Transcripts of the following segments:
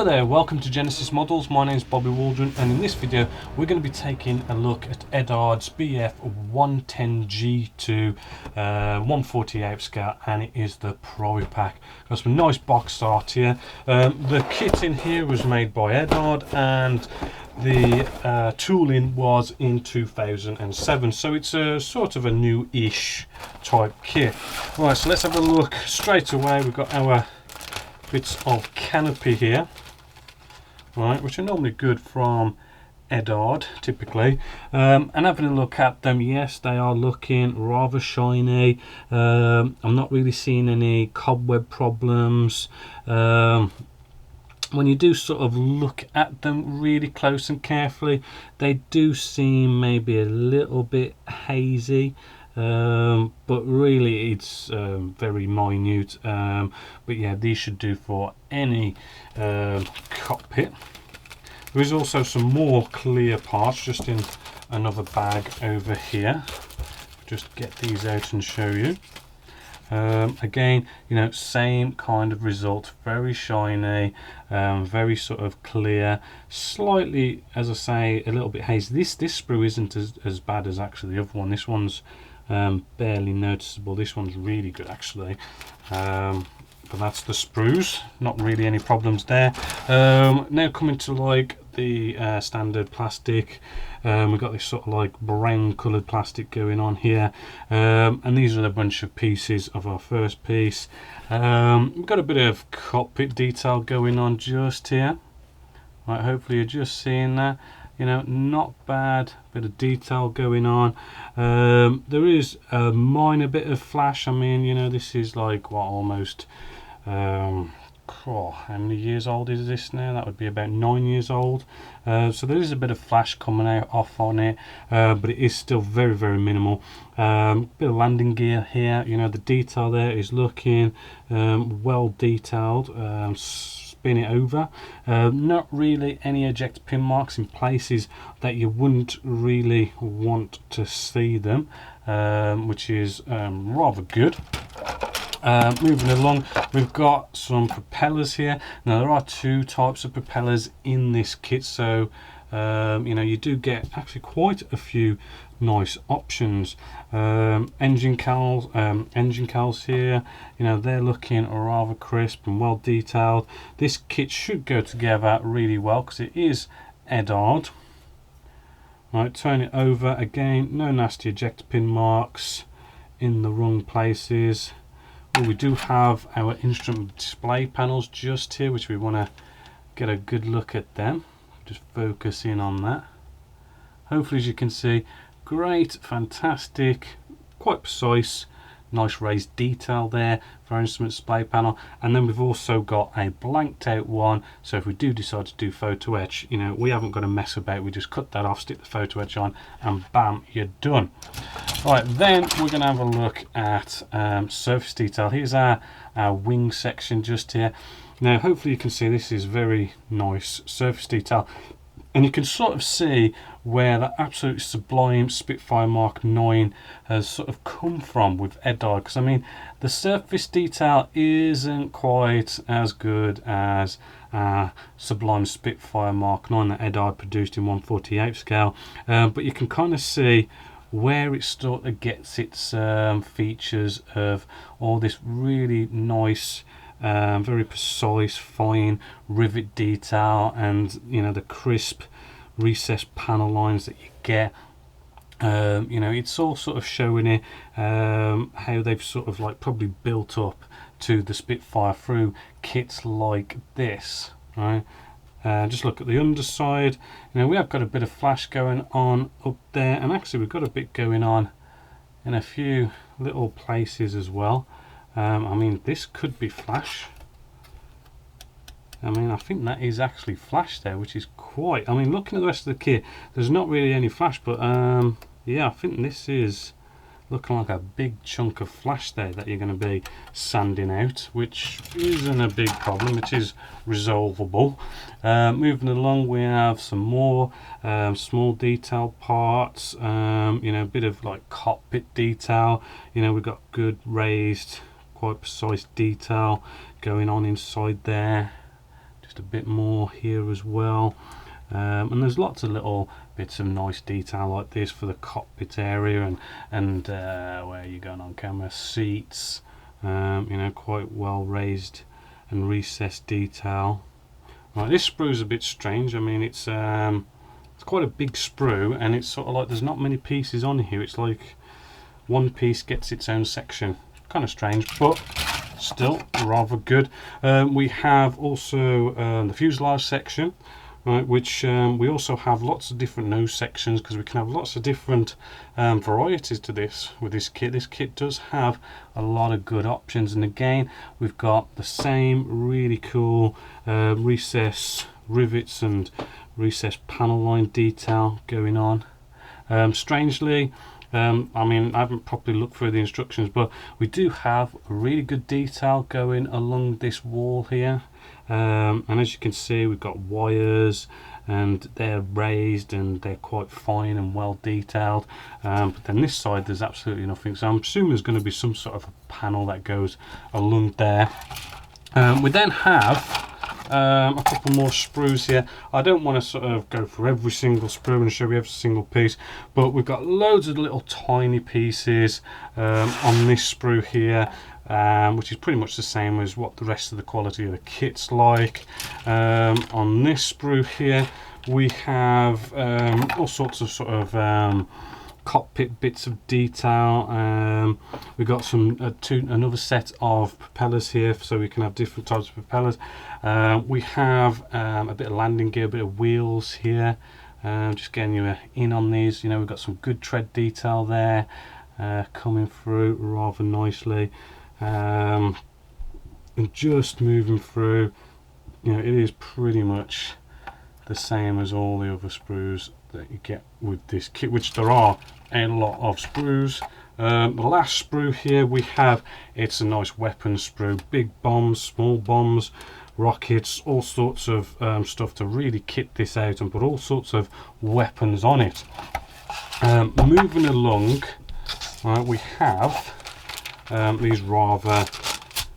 Hello there, welcome to Genesis Models. My name is Bobby Waldron, and in this video we're going to be taking a look at Eduard's BF 110G-2 148 scale, and it is the Pro Pack. Got some nice box art here. The kit in here was made by Eduard, and the tooling was in 2007, so it's a sort of a new-ish type kit. Right, so let's have a look straight away. We've got our bits of canopy here, right, which are normally good from Eduard typically, and having a look at them, yes, they are looking rather shiny. I'm not really seeing any cobweb problems. When you do sort of look at them really close and carefully, they do seem maybe a little bit hazy. But really it's very minute, but yeah, these should do for any cockpit. There is also some more clear parts just in another bag over here. Just get these out and show you. Again, you know, same kind of result, very shiny, very sort of clear, slightly, as I say, a little bit hazy. This sprue isn't as bad as actually the other one. This one's barely noticeable. This one's really good actually, but that's the sprues, not really any problems there. Now coming to like the standard plastic, we've got this sort of like brown coloured plastic going on here, and these are a bunch of pieces of our first piece. We've got a bit of cockpit detail going on just here, right, hopefully you're just seeing that. You know, not bad, bit of detail going on. There is a minor bit of flash. I mean, you know, this is like what, almost how many years old is this now? That would be about 9 years old. So there is a bit of flash coming out off on it, but it is still very, very minimal. Bit of landing gear here. You know, the detail there is looking well detailed. Spin it over. Not really any eject pin marks in places that you wouldn't really want to see them, which is rather good. Moving along, we've got some propellers here. Now there are two types of propellers in this kit, so you know, you do get actually quite a few nice options. Engine cowls here, you know, they're looking rather crisp and well detailed. This kit should go together really well because it is Eduard. Right, turn it over again, no nasty eject pin marks in the wrong places. Well, we do have our instrument display panels just here, which we want to get a good look at them. Just focus in on that. Hopefully, as you can see, great, fantastic, quite precise, nice raised detail there for our instrument display panel. And then we've also got a blanked out one, so if we do decide to do photo etch, you know, we haven't got to mess about. We just cut that off, stick the photo etch on, and bam, you're done. Right, then we're going to have a look at surface detail. Here's our wing section just here. Now hopefully you can see this is very nice surface detail, and you can sort of see where that absolute sublime Spitfire Mark 9 has sort of come from with Eduard, because I mean the surface detail isn't quite as good as sublime Spitfire Mark 9 that Eduard produced in 148 scale, but you can kind of see where it sort of gets its features of all this really nice, very precise, fine rivet detail, and you know, the crisp recessed panel lines that you get. You know, it's all sort of showing it how they've sort of like probably built up to the Spitfire through kits like this, right? Just look at the underside. You know, we have got a bit of flash going on up there, and actually we've got a bit going on in a few little places as well. I mean, this could be flash. I mean, I think that is actually flash there, which is quite, I mean, looking at the rest of the kit, there's not really any flash, but yeah, I think this is looking like a big chunk of flash there that you're going to be sanding out, which isn't a big problem, it is resolvable. Moving along, we have some more small detail parts, you know, a bit of like cockpit detail. You know, we've got good raised, quite precise detail going on inside there. just a bit more here as well. And there's lots of little bits of nice detail like this for the cockpit area, and where are you going on camera, seats, you know, quite well raised and recessed detail. Right, this sprue is a bit strange. I mean, it's quite a big sprue, and it's sort of like there's not many pieces on here. It's like one piece gets its own section. Kind of strange, but still rather good. We have also the fuselage section, right, which we also have lots of different nose sections, because we can have lots of different varieties to this with this kit. This kit does have a lot of good options, and again we've got the same really cool recess rivets and recess panel line detail going on. Strangely, I mean, I haven't properly looked through the instructions, but we do have a really good detail going along this wall here. And as you can see, we've got wires, and they're raised and they're quite fine and well detailed. But then this side there's absolutely nothing, so I'm assuming there's going to be some sort of a panel that goes along there. We then have a couple more sprues here. I don't want to sort of go for every single sprue and show you every single piece, but we've got loads of little tiny pieces on this sprue here, which is pretty much the same as what the rest of the quality of the kit's like. On this sprue here we have all sorts of sort of cockpit bits of detail. We've got some another set of propellers here, so we can have different types of propellers. We have a bit of landing gear, a bit of wheels here. Just getting you in on these. You know, we've got some good tread detail there coming through rather nicely. And just moving through, you know, it is pretty much the same as all the other sprues that you get with this kit, which there are a lot of sprues. The last sprue here we have, it's a nice weapon sprue, big bombs, small bombs, rockets, all sorts of stuff to really kit this out and put all sorts of weapons on it. Moving along, we have these rather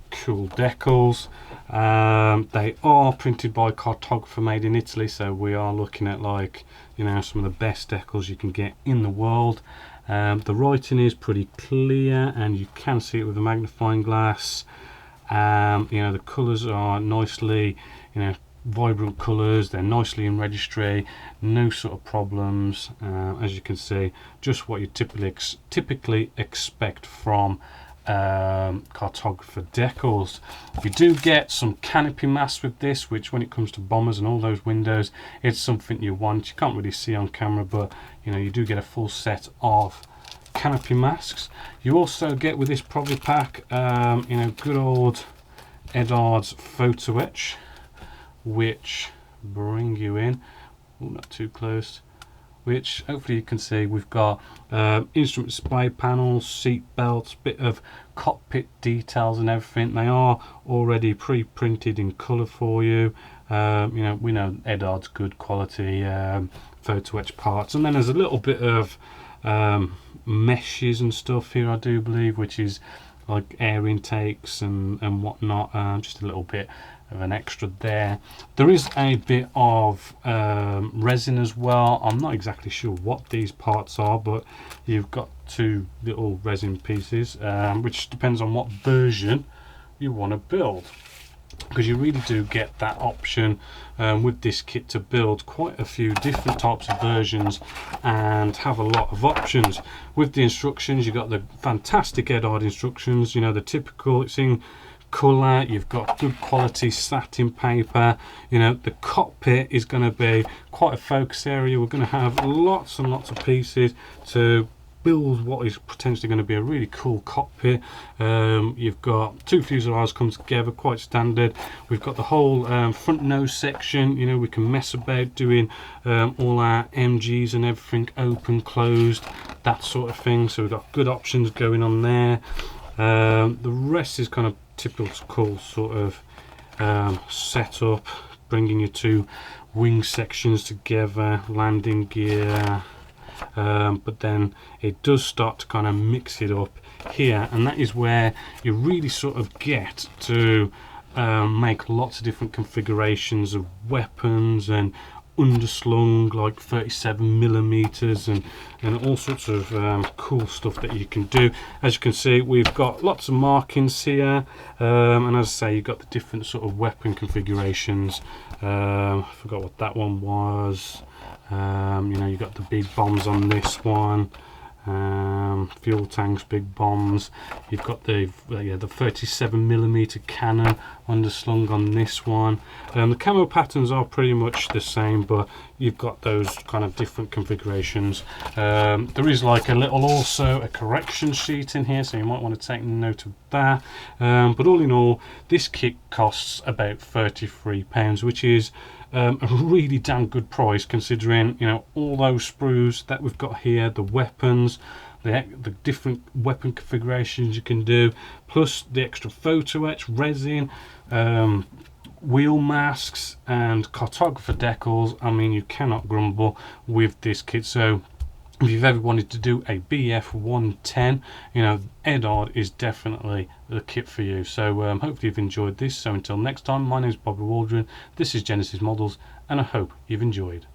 cool decals. They are printed by cartographer, made in Italy, so we are looking at, like, you know, some of the best decals you can get in the world. The writing is pretty clear and you can see it with a magnifying glass. You know, the colours are nicely, you know, vibrant colours, they're nicely in registry, no sort of problems. As you can see, just what you typically expect from cartographer decals. You do get some canopy masks with this, which when it comes to bombers and all those windows, it's something you want. You can't really see on camera, but you know, you do get a full set of canopy masks. You also get with this Propeller pack, you know, good old Eduard's photo etch, which bring you in, not too close, which hopefully you can see. We've got instrument display panels, seat belts, bit of cockpit details and everything. They are already pre-printed in colour for you. You know, we know Eduard's good quality photo etch parts, and then there's a little bit of meshes and stuff here, I do believe, which is like air intakes and whatnot. Just a little bit of an extra there. There is a bit of resin as well. I'm not exactly sure what these parts are, but you've got two little resin pieces, which depends on what version you want to build, because you really do get that option with this kit to build quite a few different types of versions and have a lot of options. With the instructions, you've got the fantastic Eduard instructions, you know, the typical, it's in colour, you've got good quality satin paper. You know, the cockpit is going to be quite a focus area. We're going to have lots and lots of pieces to build what is potentially going to be a really cool cockpit. You've got two fuselages come together, quite standard. We've got the whole front nose section. You know, we can mess about doing all our MGs and everything open, closed, that sort of thing. So we've got good options going on there. The rest is kind of typical sort of setup, bringing your two wing sections together, landing gear, but then it does start to kind of mix it up here, and that is where you really sort of get to make lots of different configurations of weapons and underslung like 37mm and all sorts of cool stuff that you can do. As you can see, we've got lots of markings here, and as I say, you've got the different sort of weapon configurations. I forgot what that one was. You know, you've got the big bombs on this one, fuel tanks, big bombs. You've got the 37mm cannon underslung on this one. The camo patterns are pretty much the same, but you've got those kind of different configurations. There is like also a correction sheet in here, so you might want to take note of that. But all in all, this kit costs about £33, which is a really damn good price, considering, you know, all those sprues that we've got here, the weapons, the different weapon configurations you can do, plus the extra photo etch, resin, wheel masks and cartographer decals. I mean, you cannot grumble with this kit. So if you've ever wanted to do a BF 110, you know, Eduard is definitely the kit for you. So hopefully you've enjoyed this. So until next time, my name is Bobby Waldron, this is Genesis Models, and I hope you've enjoyed.